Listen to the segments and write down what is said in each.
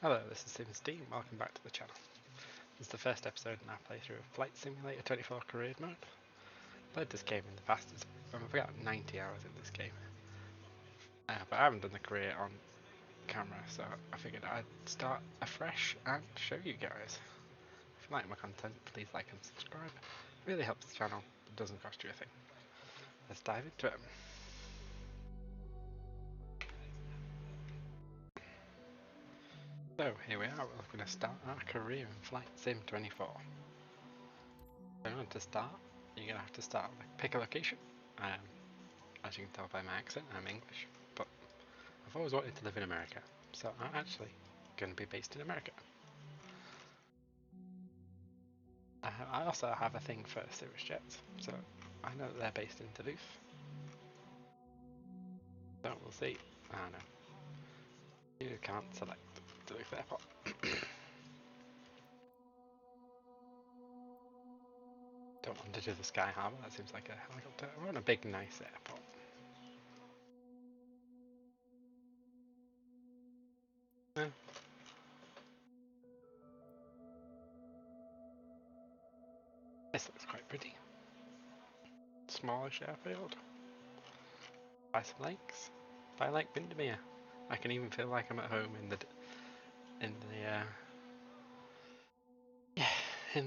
Hello, this is SimSteam. Welcome back to the channel. This is the first episode in our playthrough of Flight Simulator 24 Career Mode. Played this game in the past. I've got 90 hours in this game. But I haven't done the career on camera, so I figured I'd start afresh and show you guys. If you like my content, please like and subscribe. It really helps the channel, but doesn't cost you a thing. Let's dive into it. So here we are, we're going to start our career in Flight Sim 24. So to start, you're going to have to start, pick a location. As you can tell by my accent, I'm English, but I've always wanted to live in America, so I'm actually going to be based in America. I also have a thing for Cirrus Jets, so I know that they're based in Duluth. So we'll see. I don't know. You can't select Duluth Airport. Don't want to do the Sky Harbour, that seems like a helicopter. I want a big, nice airport. Yeah. This looks quite pretty. Smallish airfield. By some lakes. By Lake Windermere. I can even feel like I'm at home in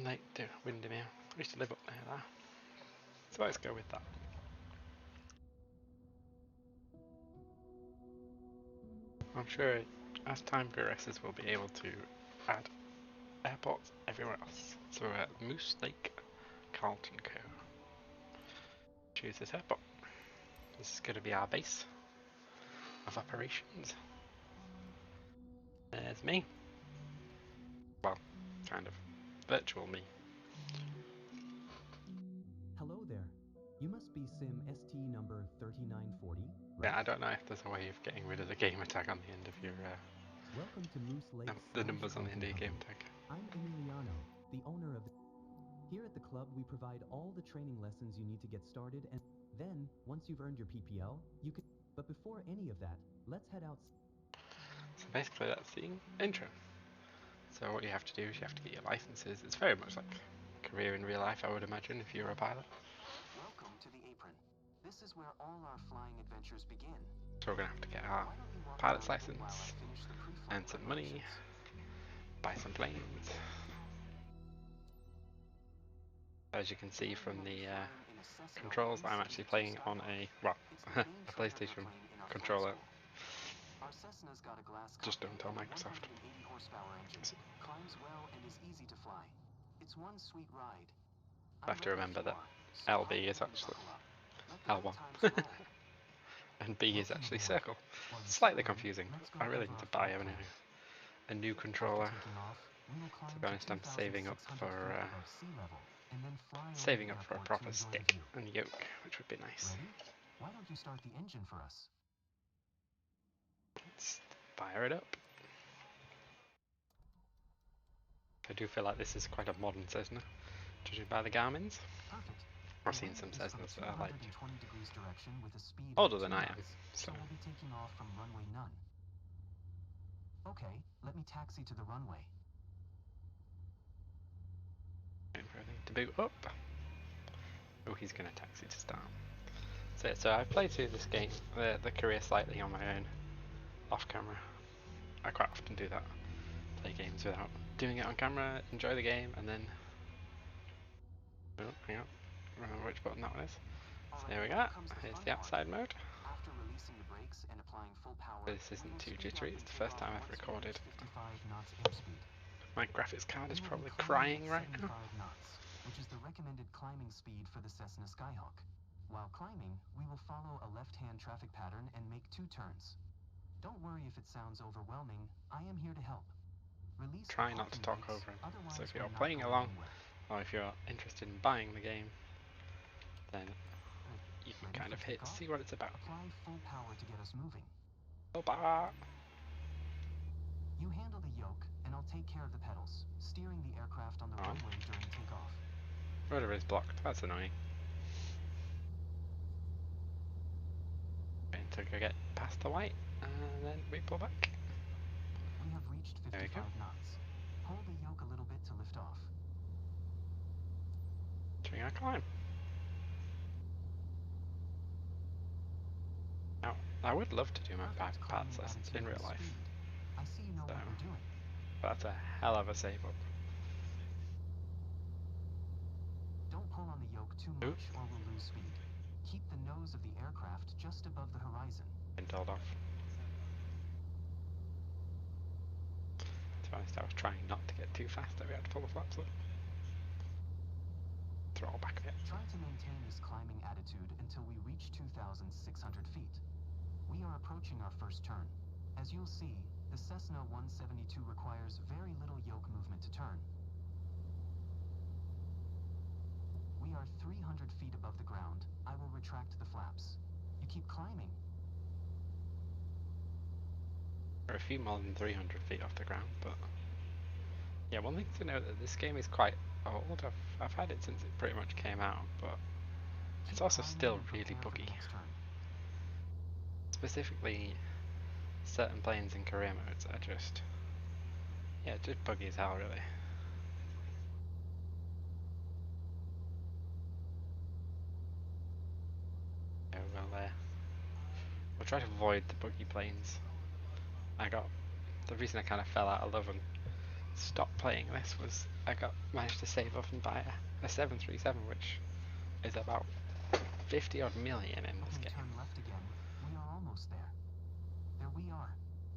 Lake Windermere. I used to live up there. So let's go with that. I'm sure as time progresses we'll be able to add airports everywhere else. So we're at Moose Lake, Carlton Cove. Choose this airport. This is going to be our base of operations. There's me. Well, kind of. Virtual me. Hello there. You must be Sim ST number 3940, right? Yeah, I don't know if there's a way of getting rid of the game tag on the end of your Welcome to Moose Lake. the numbers on the end of your game tag. I'm Emiliano, the owner of Here at the club, we provide all the training lessons you need to get started, and then, once you've earned your PPL, you can... But before any of that, let's head out. So basically that's the intro. So what you have to do is you have to get your licenses. It's very much like a career in real life, I would imagine, if you're a pilot. Welcome to the apron. This is where all our flying adventures begin. So we're going to have to get our pilot's license, earn some money, buy some planes. As you can see from the controls, I'm actually playing on a PlayStation controller. Just don't tell Microsoft. Climbs well and is easy to fly. It's one sweet ride. I have to remember that LB is actually L1 and B is actually circle. Slightly confusing. I really need to buy a new controller. To be honest, I'm saving up for a proper stick and yoke, which would be nice. Why don't you start the engine for us? Let's fire it up. I do feel like this is quite a modern Cessna, judging by the Garmin's. Perfect. I've seen some Cessnas that are like 220 degrees direction with a speed older of than 2 I am, knots, so we'll be taking off from runway none. Okay, let me taxi to the runway. waiting for everything to boot up. Oh, he's going to taxi to start. So I've played through this game, the career slightly on my own, off camera. I quite often do that. Play games without doing it on camera, enjoy the game, and then... Oh, hang on. Remember which button that one is. So there we go. Here's the outside mode. After releasing the brakes and applying full power, This isn't too jittery, it's the first time I've recorded. 55 knots airspeed. My graphics card is probably crying right now. 75 knots, which is the recommended climbing speed for the Cessna Skyhawk. While climbing, we will follow a left-hand traffic pattern and make 2 turns. Don't worry if it sounds overwhelming. I am here to help. Release Try not to talk over him. So if you're playing along, or if you're interested in buying the game, then you can kind of see what it's about. Apply full power to get us moving. Full power! You handle the yoke, and I'll take care of the pedals, steering the aircraft on the runway during takeoff. Rudder is blocked, that's annoying. Going to go get past the white, and then we pull back. We have reached reached There we 55 go. knots. Pull the yoke a little bit to lift off. Doing our climb. Now, I would love to do my Perfect pilots climbing lessons attitude in real and life. speed. I see you know So, what you're doing. but that's a hell of a save up. Don't pull on the yoke too much or we'll lose speed. Keep the nose of the aircraft just above the horizon. Been told off. To be honest, I was trying not to get too fast, that we had to pull the flaps up. Throttle back a bit. Try to maintain this climbing attitude until we reach 2,600 feet. We are approaching our first turn. As you'll see, the Cessna 172 requires very little yoke movement to turn. We are 300 feet above the ground. I will retract the flaps. You keep climbing. We're a few more than 300 feet off the ground, but yeah, one thing to note that this game is quite old. I've had it since it pretty much came out, but it's also still really buggy. Specifically, certain planes in career modes are just, yeah, just buggy as hell, really. Yeah, we'll try to avoid the buggy planes. The reason I kind of fell out of love and stopped playing this was I managed to save up and buy a 737, which is about 50 odd million in this game. Turn left again. We are almost there. There we are.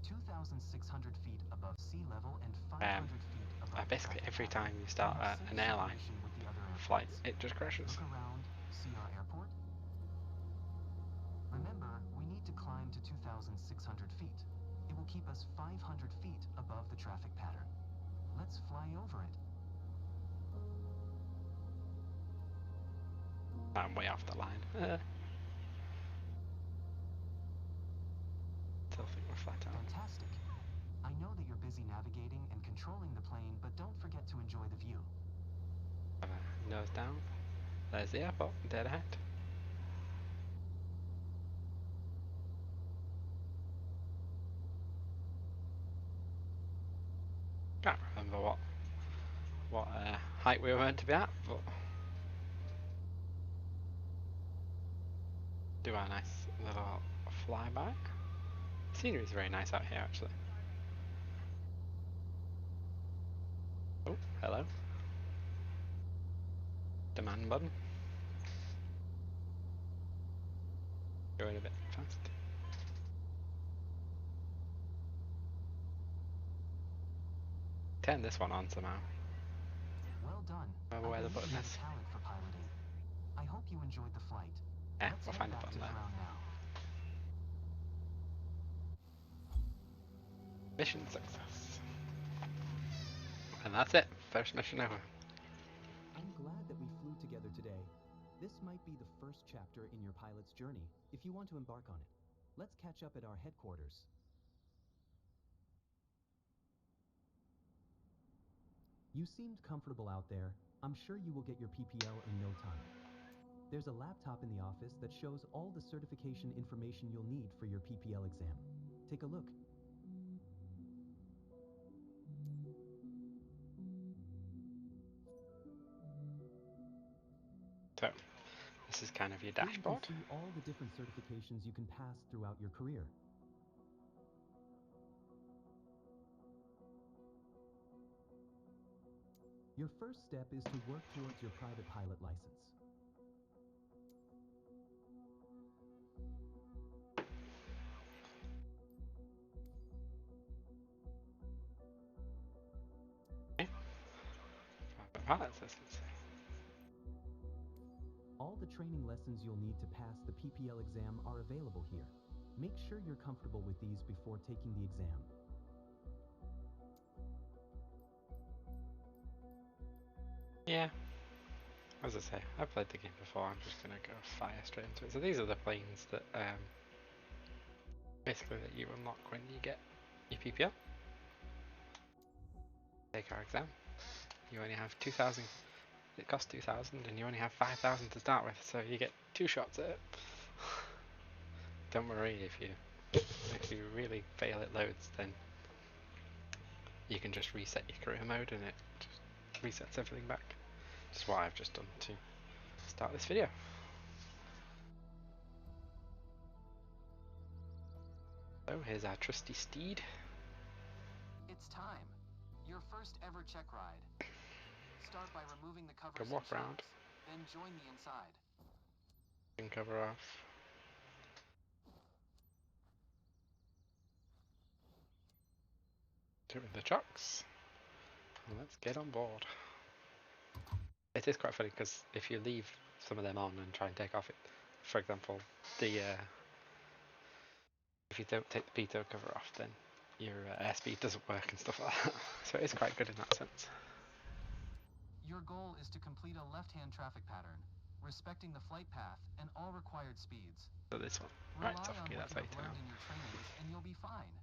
2,600 feet above sea level and 500 feet above basically every time you start an airline flight, it just crashes. Look around, see our airport? Remember, we need to climb to 2,600 feet. It will keep us 500 feet above the traffic pattern. Let's fly over it. I'm way off the line. Still think we're flat out. Fantastic. I know that you're busy navigating and controlling the plane, but don't forget to enjoy the view. Nose down. There's the airport, dead ahead. Can't remember what height we were meant to be at, but do our nice little flyby. Scenery is very nice out here, actually. Oh, hello. Demand button. Going a bit fast. Turn this one on somehow. Well done. Remember where the button is? Talent for piloting. I hope you enjoyed the flight. Yeah, Let's we'll head find the back button to the there. ground now. Mission success. And that's it. First mission over. I'm glad that we flew together today. This might be the first chapter in your pilot's journey, if you want to embark on it. Let's catch up at our headquarters. You seemed comfortable out there. I'm sure you will get your PPL in no time. There's a laptop in the office that shows all the certification information you'll need for your PPL exam. Take a look. So, this is kind of your Here dashboard. you can see all the different certifications you can pass throughout your career. Your first step is to work towards your private pilot license. Private pilot license. All the training lessons you'll need to pass the PPL exam are available here. Make sure you're comfortable with these before taking the exam. Yeah. As I say, I've played the game before. I'm just gonna go fire straight into it. So these are the planes that basically that you unlock when you get your PPL. Take our exam. You only have 2,000. It costs 2,000, and you only have 5,000 to start with, so you get 2 shots at it. Don't worry if you really fail at loads, then you can just reset your career mode and it just resets everything back. Which is what I've just done to start this video. So here's our trusty steed. It's time. Your first ever check ride. Start by removing the covers Can walk and around. shocks, then join the inside. Can cover off. Doing the chocks. Let's get on board. It is quite funny because if you leave some of them on and try and take off it, for example, the if you don't take the pitot cover off, then your airspeed doesn't work and stuff like that. So it is quite good in that sense. Your goal is to complete a left-hand traffic pattern, respecting the flight path and all required speeds. So this one, Rely right, it's off on me. what That's you how you have turn learned on. in your trainings, and you'll be fine.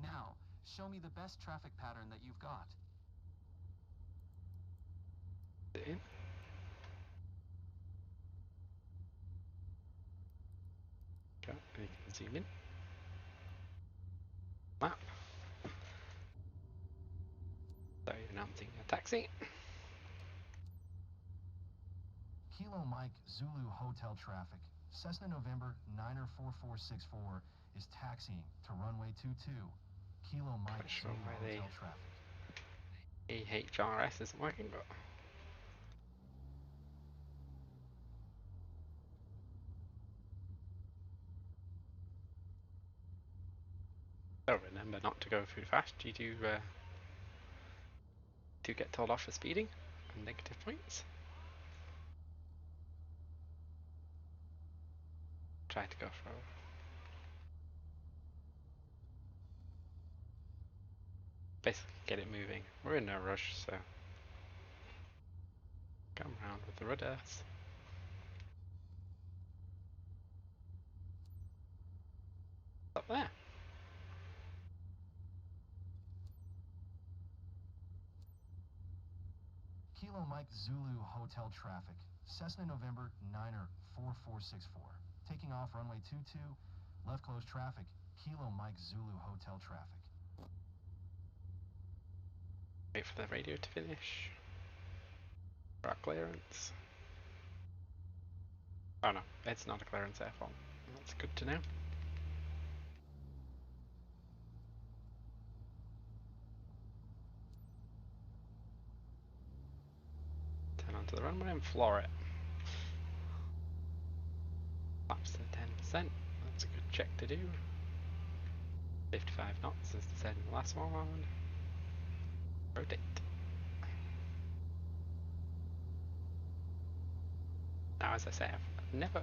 Now, show me the best traffic pattern that you've got. It in. Okay, and you can zoom in. Map. So you're announcing a taxi. Kilo Mike Zulu Hotel traffic. Cessna November 9er 4464 is taxiing to runway 22. Kilo Mike Quite sure Zulu why the Hotel traffic. EHRS isn't working, but so remember not to go too fast. You do get told off for speeding and negative points. Try to go for basically get it moving. We're in no rush, so come around with the rudders. Up there. Kilo Mike Zulu Hotel traffic. Cessna November 9er 4464. Taking off runway 22. Left close traffic. Kilo Mike Zulu Hotel traffic. Wait for the radio to finish. For our clearance. Oh no, it's not a clearance airfoil. That's good to know. Turn onto the runway and floor it. Flaps to 10%. That's a good check to do. 55 knots as I said in the last one. Rotate. Now, as I say, I've never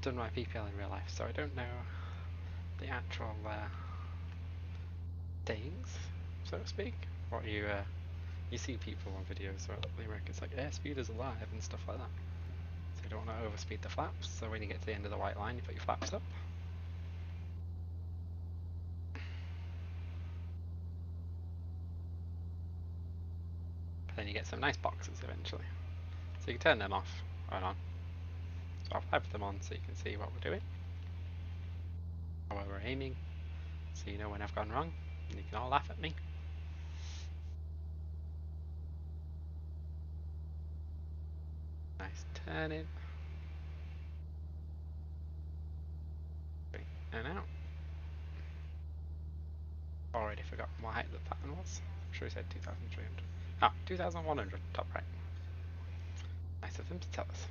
done my PPL in real life, so I don't know the actual things, so to speak. What you see people on videos where they reckon it's like airspeed is alive and stuff like that. So you don't want to overspeed the flaps, so when you get to the end of the white line you put your flaps up. But then you get some nice boxes eventually. So you can turn them off and on. So I've left them on so you can see what we're doing. How we're aiming, so you know when I've gone wrong, and you can all laugh at me. Nice turning. And out. Already forgot what height the pattern was. I'm sure he said 2,300. Ah, 2,100, top right. Nice of him to tell us.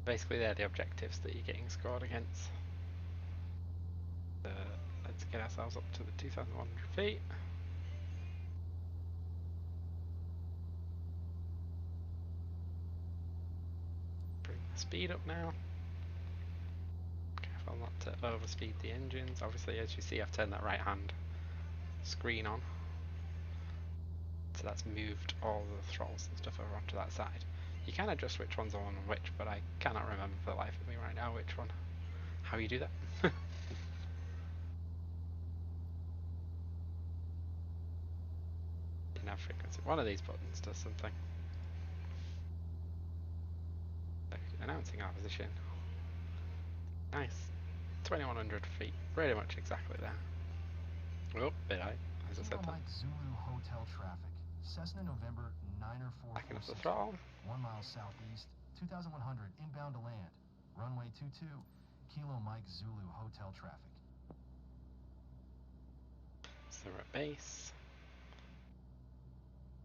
Basically they're the objectives that you're getting scored against. Let's get ourselves up to the 2,100 feet. Bring the speed up now. Careful not to overspeed the engines. Obviously, as you see, I've turned that right hand screen on. So that's moved all the throttles and stuff over onto that side. You can adjust which one's on and which, but I cannot remember for the life of me right now which one. How you do that. Nav frequency. One of these buttons does something. So, announcing our position. Nice. 2,100 feet. Pretty much exactly there. Oh, bit high. as I said Kilo that. Mike Zulu Hotel traffic. Cessna November 9er Backing up the 446. throttle. 1 mile southeast, 2100 inbound to land. Runway 22, Kilo Mike Zulu Hotel traffic. So we're at base.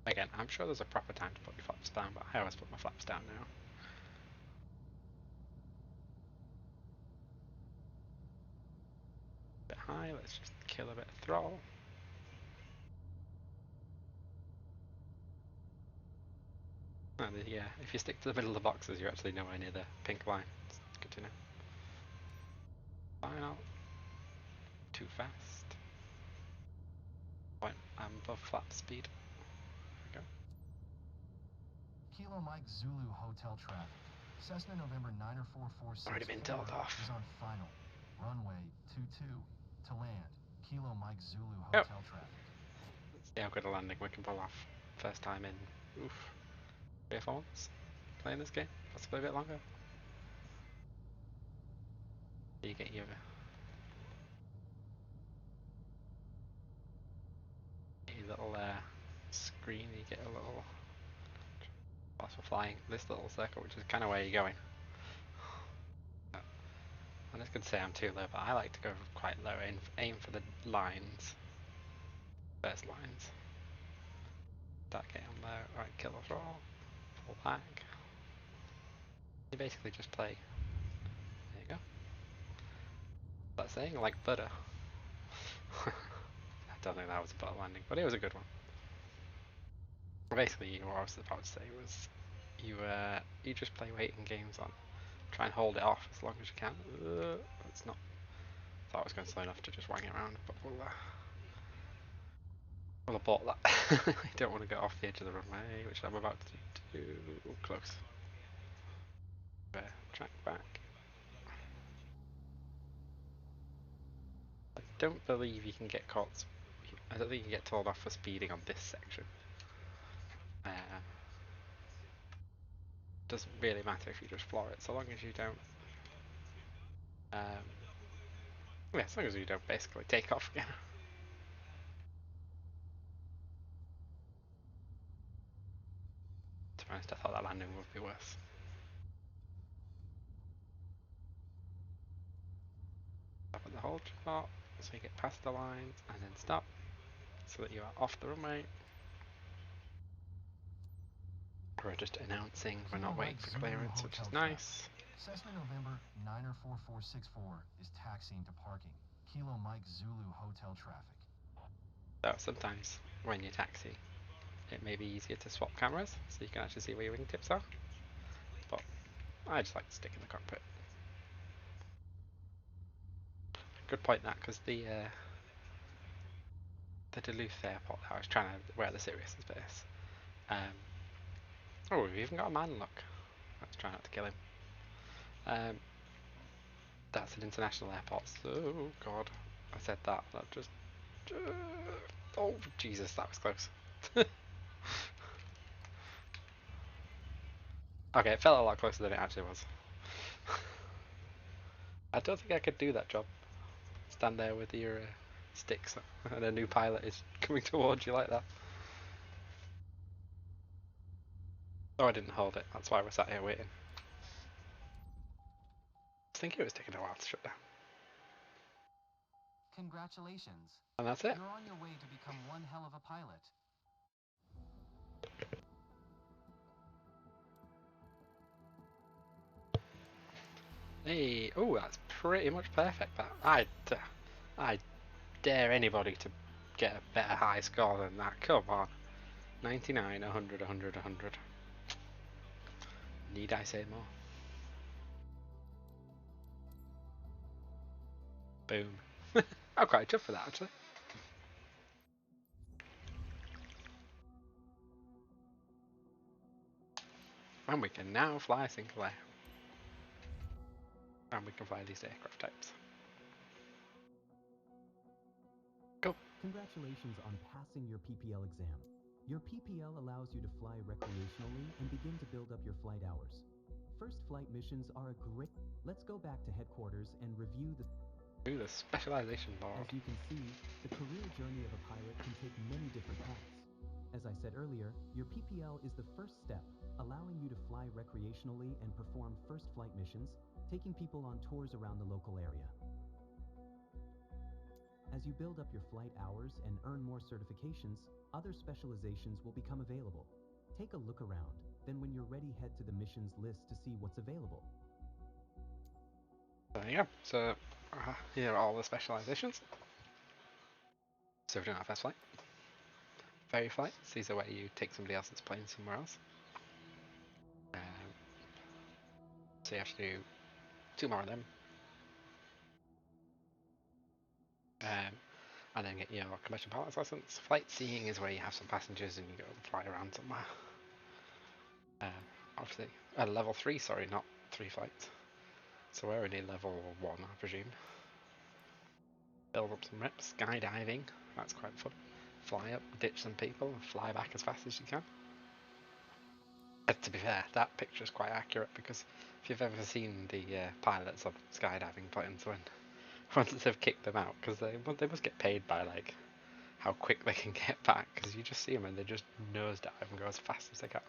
Again, I'm sure there's a proper time to put your flaps down, but I always put my flaps down now. Bit high, let's just kill a bit of throttle. And yeah, if you stick to the middle of the boxes, you're actually nowhere near the pink line. It's good to know. Final. Too fast. Point, I'm above flap speed. There we go. Kilo Mike Zulu Hotel traffic. Cessna November 9er 446 Already been told off. is on final. Runway 22 to land. Kilo Mike Zulu Oh. Hotel traffic. Let's see how good a landing we can pull off. First time in, 3 or 4 months playing this game. Possibly a bit longer. You get your little screen, you get a little, whilst we're flying this little circle, which is kind of where you're going. I'm just going to say I'm too low, but I like to go quite low, aim for the lines, first lines. Start getting low, right, kill the throttle, pull back. You basically just play, there you go. What's that saying? Like butter. I don't think that was a butter landing, but it was a good one. Basically, what I was about to say was, you just play waiting games on, try and hold it off as long as you can. It's not. Thought I was going slow enough to just wang it around, but we'll abort that. I don't want to get off the edge of the runway, which I'm about to do. Close. Track back. I don't believe you can get caught. I don't think you can get told off for speeding on this section. Doesn't really matter if you just floor it, so long as you don't. Yeah, as long as you don't basically take off again. To be honest, I thought that landing would be worse. Stop at the hold shot, so you get past the lines, and then stop, so that you are off the runway. We're just announcing we're not waiting for clearance, which is nice. Cessna November 9er 4464 is taxiing to parking. Kilo Mike Zulu Hotel traffic. So sometimes when you taxi, it may be easier to swap cameras, so you can actually see where your wingtips are. But I just like to stick in the cockpit. Good point that, because the Duluth airport that I was trying to, where the Sirius is based. Oh, we've even got a man, look. Let's try not to kill him. That's an international airport, so god, I said that. That just. Oh Jesus, that was close. Okay, it felt a lot closer than it actually was. I don't think I could do that job. Stand there with your sticks and a new pilot is coming towards you like that. Oh, I didn't hold it. That's why we're sat here waiting. I think it was taking a while to shut down. Congratulations. And that's it. You're on your way to become one hell of a pilot. Hey, oh, that's pretty much perfect. That I dare anybody to get a better high score than that. Come on, 99, 100, 100, 100. Need I say more? Boom. I'm quite chuffed for that actually. And we can now fly Sinclair. And we can fly these aircraft types. Go. Congratulations on passing your PPL exam. Your PPL allows you to fly recreationally and begin to build up your flight hours. First flight missions are a great... Let's go back to headquarters and review the... Ooh, the specialization board. As you can see, the career journey of a pilot can take said earlier, your PPL is the first step, allowing you to fly recreationally and perform first flight missions, taking people on tours around the local area. As you build up your flight hours and earn more certifications, other specializations will become available. Take a look around, then when you're ready, head to the missions list to see what's available. There you go. So here are all the specializations. So we're doing our first flight. Ferry flights. These are where you take somebody else's plane somewhere else. So you have to do 2 more of them. And then get your commercial pilot's license. Flight seeing is where you have some passengers and you go and fly around somewhere. Obviously, level 3, sorry, not 3 flights. So we're only level 1, I presume. Build up some reps. Skydiving, that's quite fun. Fly up, ditch some people, and fly back as fast as you can. To be fair, that picture is quite accurate because if you've ever seen the pilots of skydiving planes once they've kicked them out, because they must get paid by like how quick they can get back, because you just see them and they just nosedive and go as fast as they can.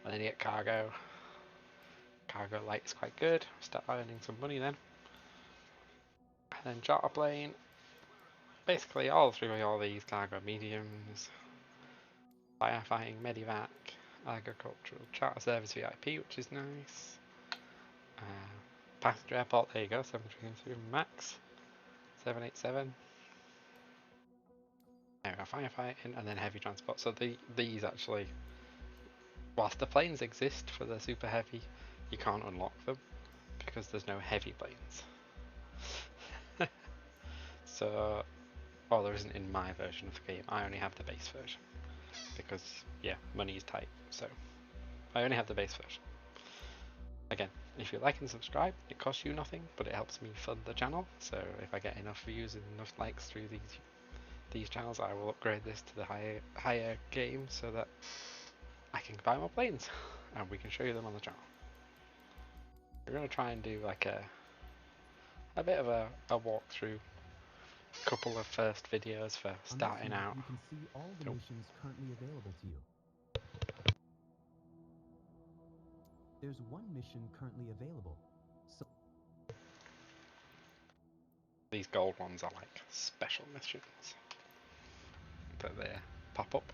And then you get cargo. Cargo light is quite good. Start earning some money then. And then charter plane. Basically all through all these cargo mediums. Firefighting, medevac, agricultural, charter service VIP, which is nice. Passenger airport, there you go, 732 max. 787. There we go, firefighting, and then heavy transport. So these actually, whilst the planes exist for the super heavy, you can't unlock them because there's no heavy planes. So, well, there isn't in my version of the game. I only have the base version because, yeah, money is tight. So, I only have the base version. Again, if you like and subscribe, it costs you nothing, but it helps me fund the channel. So, if I get enough views and enough likes through these channels, I will upgrade this to the higher game so that I can buy more planes and we can show you them on the channel. We're going to try and do like a bit of a walkthrough, couple of first videos for starting out. You can see all the missions currently available to you. There's one mission currently available. So these gold ones are like special missions that they pop up.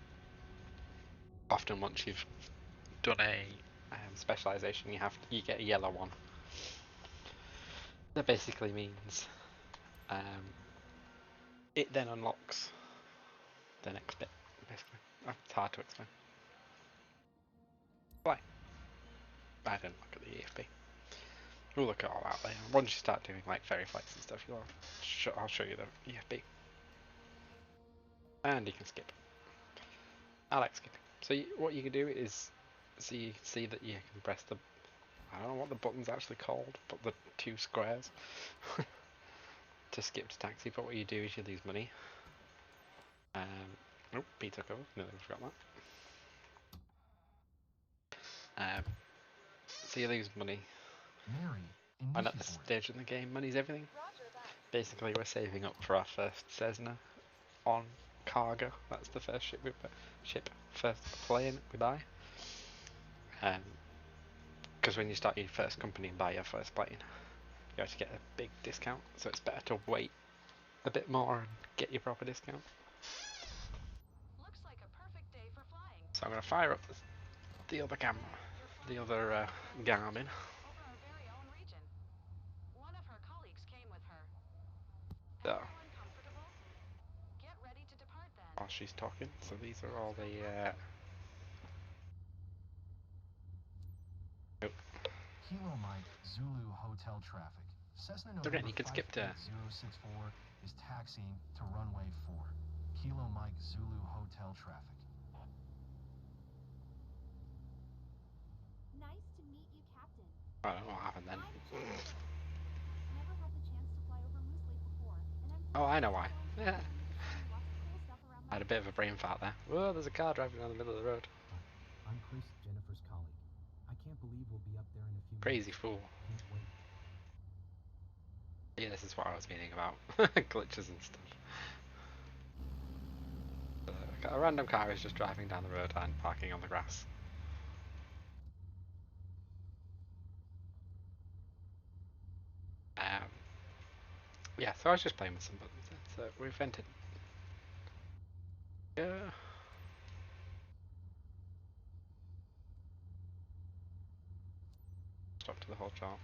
Often once you've done a specialization, you get a yellow one. That basically means it then unlocks the next bit. Basically, it's hard to explain. Fly. I didn't look at the EFB. We'll look at all that later. Once you start doing like ferry flights and stuff, I'll show you the EFB. And you can skip. I like skipping. So what you can do is see that you can press the, I don't know what the button's actually called, but the 2 squares to skip to taxi. But what you do is you lose money. Oh, B took over. No, I forgot that. So you lose money. And at this stage in the game, money's everything. Basically, we're saving up for our first Cessna on cargo. That's the first first plane we buy. Because when you start your first company and buy your first plane, you have to get a big discount. So it's better to wait a bit more and get your proper discount. Looks like a perfect day for flying. So I'm going to fire up the other camera, the other Garmin. Over our very own region. One of her colleagues came with her. So, Everyone comfortable? Get ready to depart then. while she's talking, so these are all the Kilo Mike Zulu Hotel traffic. Cessna So again, November you can skip to 58064 is taxiing to runway 4. Kilo Mike Zulu Hotel traffic. Nice to meet you, Captain. I don't know what happened then. Never had the chance to fly over Moose Lake before, and I'm Oh, I know why. yeah. Yeah. I had a bit of a brain fart there. Whoa, there's a car driving down the middle of the road. I'm Chris, Jennifer's colleague. I can't believe we'll be up there in a few Crazy minutes. fool. Can't wait. Yeah, this is what I was meaning about. Glitches and stuff. A random car is just driving down the road and parking on the grass. Yeah, so I was just playing with some buttons. So we've entered. Yeah. Stop to the whole chart.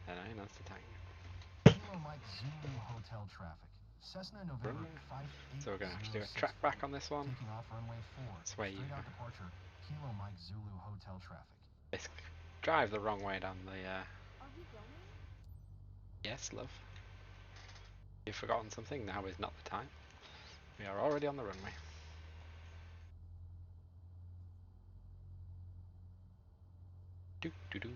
And I announced the time. Kilo Mike Zulu Hotel traffic. Cessna November 58. So we're going to have to do a track back on this one. Taking off runway 4. That's where you Straight out departure. Kilo Mike Zulu Hotel traffic. basically drive the wrong way down the. Are we going? Yes, love. You've forgotten something. Now is not the time. We are already on the runway. Do do do.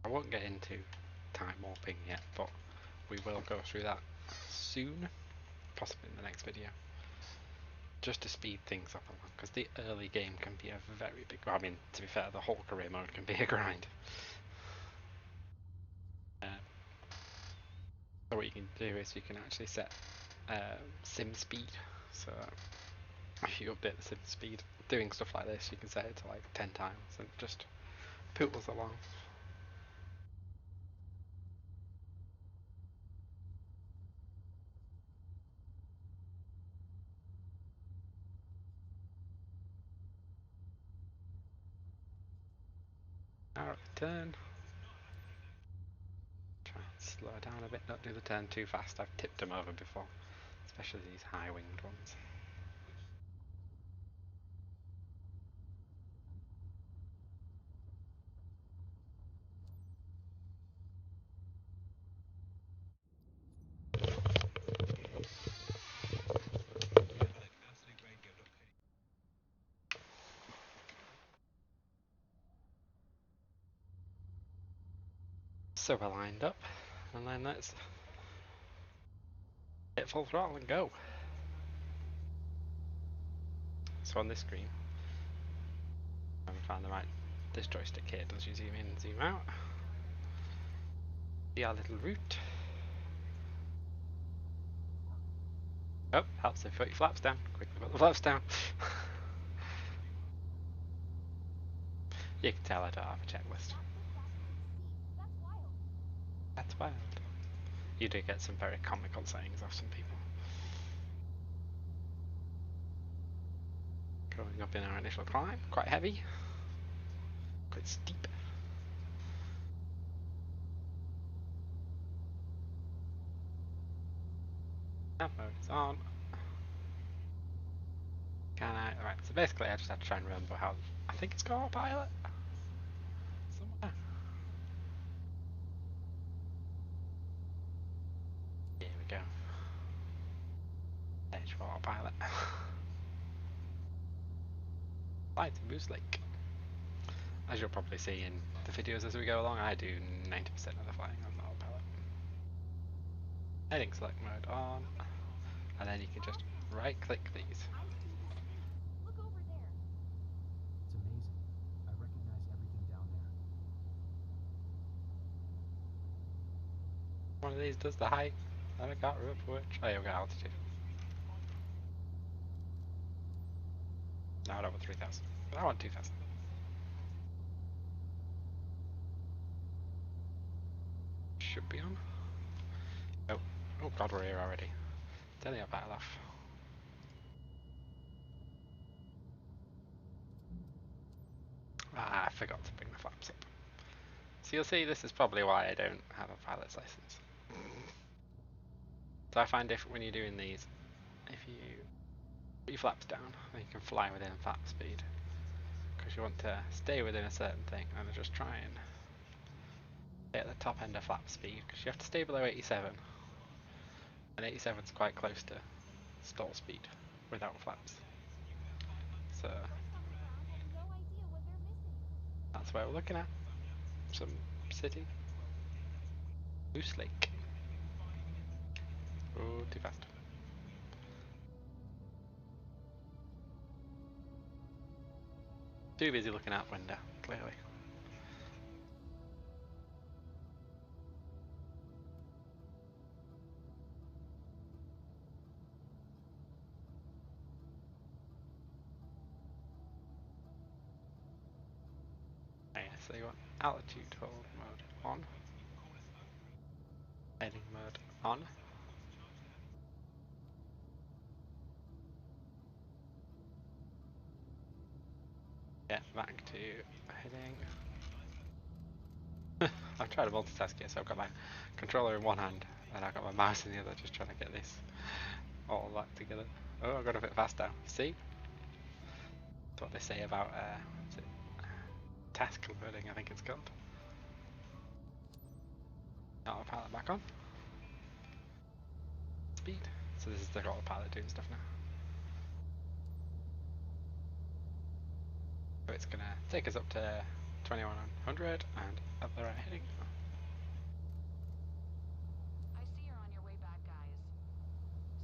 I won't get into time warping yet, but we will go through that soon, possibly in the next video, just to speed things up along, because the early game can be a very big, well, I mean, to be fair, the whole career mode can be a grind. So what you can do is you can actually set sim speed, so if you update the sim speed, doing stuff like this, you can set it to like 10 times and it just poodles along. Now at the turn, try and slow down a bit, not do the turn too fast. I've tipped them over before, especially these high winged ones. So we're lined up, and then let's hit full throttle and go. So on this screen, I haven't found the right, this joystick here does you zoom in and zoom out. See our little route. Oh, helps if you put your flaps down. Quickly put the flaps down. You can tell I don't have a checklist. That's wild. That's wild. You do get some very comical sayings off some people. Going up in our initial climb, quite heavy, quite steep. Nav mode is on. Can I? Alright, so basically I just have to try and remember how, I think it's called autopilot? Somewhere. Here we go. Edge for autopilot. Fly to Moose Lake. As you'll probably see in the videos as we go along, I do 90% of the flying on autopilot. Heading select mode on, and then you can just right click these. I see the sea. Look over there. It's amazing. I recognize everything down there. One of these does the height, and I can't remember which. Oh, yeah, we got altitude. No, I don't want 3,000. I want 2,000. Should be on. Oh, oh god, we're here already. Tell you about off. Ah, I forgot to bring the flaps up. So you'll see this is probably why I don't have a pilot's license. So I find different when you're doing these. If you put your flaps down, then you can fly within flap speed. Because you want to stay within a certain thing and just try and stay at the top end of flap speed. Because you have to stay below 87. And 87 is quite close to stall speed without flaps. So Folks on the ground have no idea what they're missing. that's where we're looking at. Some city. Moose Lake. Oh, too fast. Too busy looking out window, clearly. So you want altitude hold mode on, heading mode on. Get back to heading. I'm trying to multitask here, so I've got my controller in one hand and I've got my mouse in the other, just trying to get this all that together. Oh, I got a bit fast now. See? That's what they say about is it task converting, I think it's called. Autopilot back on. Speed. So this is the autopilot doing stuff now. So it's gonna take us up to 2100 and up the right heading. I see you're on your way back, guys.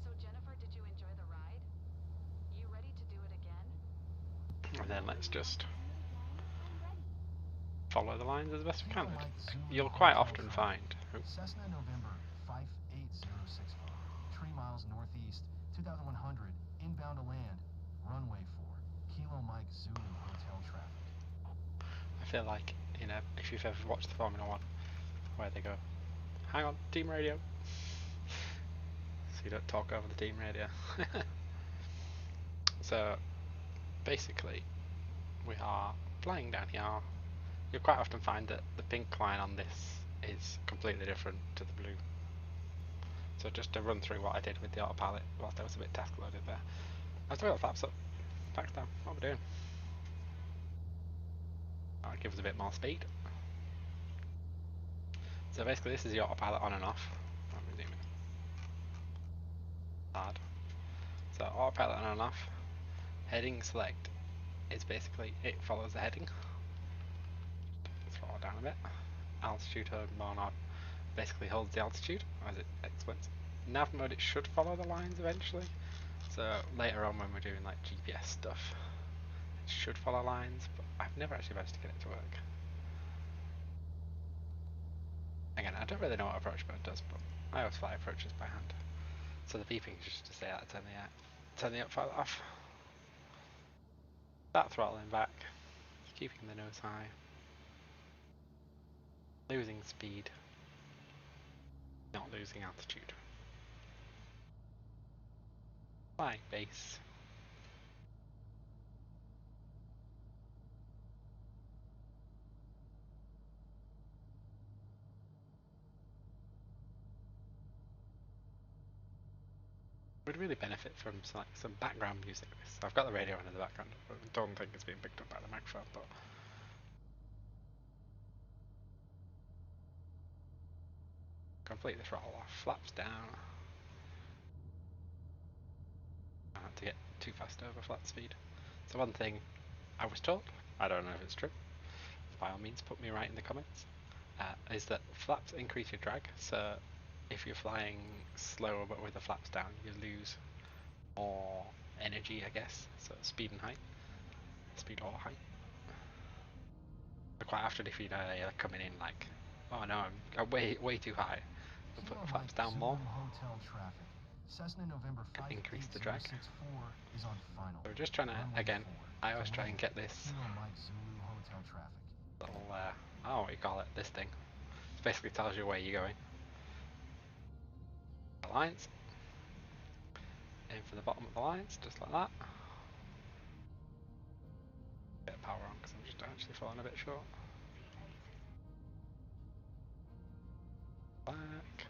So Jennifer, did you enjoy the ride? You ready to do it again? And then let's just I'm ready. follow the lines as best we can. Kilo Mike Zulu You'll quite Hotel often Traffic. find Cessna November 58064. 3 miles northeast, 2100, inbound to land, runway 4. Kilo Mike Zulu Hotel Traffic. I feel like, you know, if you've ever watched the Formula One, where they go, hang on, team radio. So you don't talk over the team radio. So basically, we are flying down here. You'll quite often find that the pink line on this is completely different to the blue. So just to run through what I did with the autopilot whilst I was a bit task loaded there. I've still got flaps up, backs down, what are we doing? That gives us a bit more speed. So basically this is the autopilot on and off. Let me zoom in. Hard. So autopilot on and off. Heading select is basically, it follows the heading. Throttle down a bit. Altitude hold mode on basically holds the altitude, as it explains. Nav mode, it should follow the lines eventually. So later on when we're doing like GPS stuff, it should follow lines, but I've never actually managed to get it to work. Again, I don't really know what approach mode does, but I always fly approaches by hand. So the beeping is just to say that turn the autopilot off. Start throttling back, keeping the nose high, losing speed, not losing altitude. Flying base. Would really benefit from some background music. This I've got the radio on in the background, but I don't think it's being picked up by the microphone. But complete the throttle off, flaps down. Not to get too fast over flat speed. So one thing I was told, I don't know if it's true, by all means put me right in the comments, is that flaps increase your drag. So if you're flying slower but with the flaps down, you lose more energy, I guess. So speed and height, speed or height. But quite often, if you know you're coming in like, oh no, I'm way too high, we'll put the flaps down more. Hotel Traffic. Cessna November Increase the drag. 58064 is on final. So we're just trying to, again, I always try and get this Kilo Mike Zulu Hotel Traffic. little, oh, what you call it, this thing. It basically tells you where you're going. The lines. Aim for the bottom of the lines, just like that. Bit of power on because I'm just actually falling a bit short. Back,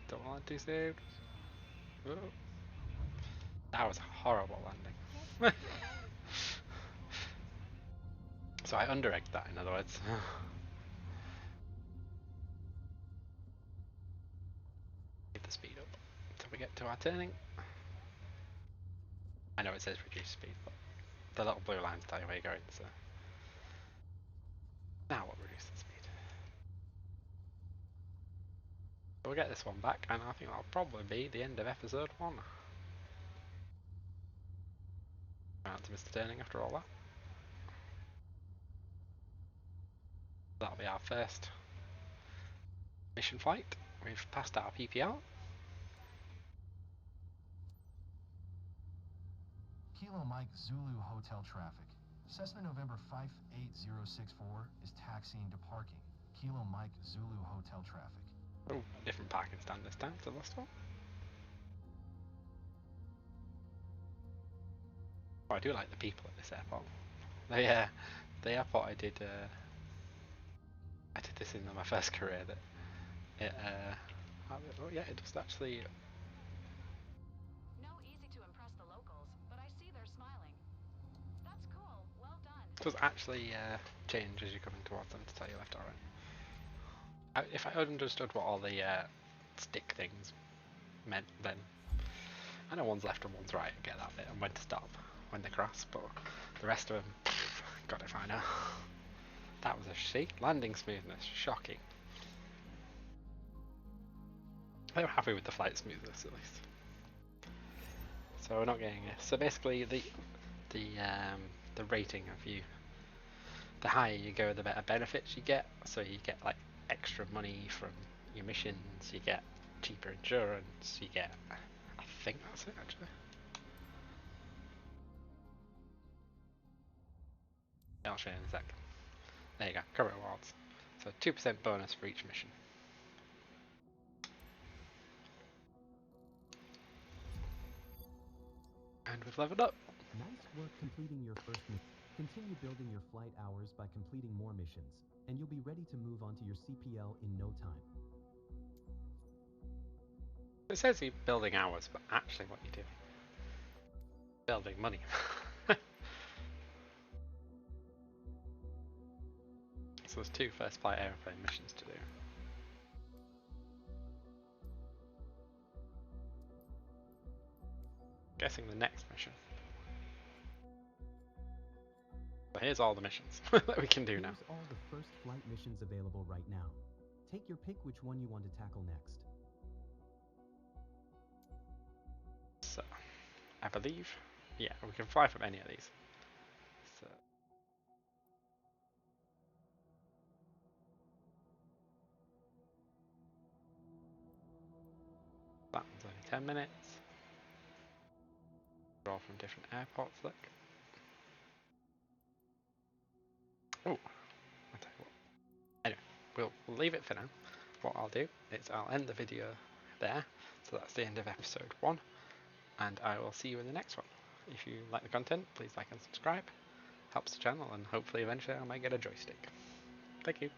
don't want to save. Whoa. That was a horrible landing. So I under-egged that, in other words. Keep the speed up until we get to our turning. I know it says reduce speed, but the little blue lines tell you where you're going, so. Now we'll reduce the speed. So we'll get this one back, and I think that'll probably be the end of episode 1. Out to Mr. Turning after all that. That'll be our first mission flight. We've passed our PPL. Kilo Mike Zulu Hotel Traffic. Cessna November 58064 is taxiing to parking. Kilo Mike Zulu hotel traffic. Oh, different parking stand this time to the last one. Oh, I do like the people at this airport. The airport I did this in my first career. That it was actually. No easy to impress the locals, but I see they're smiling. That's cool. Well done. It was actually change as you're coming towards them to tell you left or right. If I understood what all the stick things meant, then I know one's left and one's right. I get that bit and when to stop when they cross, but the rest of them, God if I know. That was landing smoothness, shocking. They were happy with the flight smoothness at least. So we're not getting it. So basically, the rating of you, the higher you go, the better benefits you get. So you get like extra money from your missions. You get cheaper insurance. You get, I think that's it actually. I'll show you in a sec. There you go, current rewards. So 2% bonus for each mission. And we've leveled up. Nice work completing your first mission. Continue building your flight hours by completing more missions, and you'll be ready to move on to your CPL in no time. It says you're building hours, but actually what you do, building money. So there's 2 first flight airplane missions to do. Guessing the next mission. So here's all the missions that we can do now. Here's all the first flight missions available right now. Take your pick which one you want to tackle next. So, I believe, yeah, we can fly from any of these. So, that one's only 10 minutes. They're all from different airports, look. Oh, I'll tell you what. Anyway, we'll leave it for now. What I'll do is I'll end the video there. So that's the end of episode 1. And I will see you in the next one. If you like the content, please like and subscribe. Helps the channel, and hopefully eventually I might get a joystick. Thank you.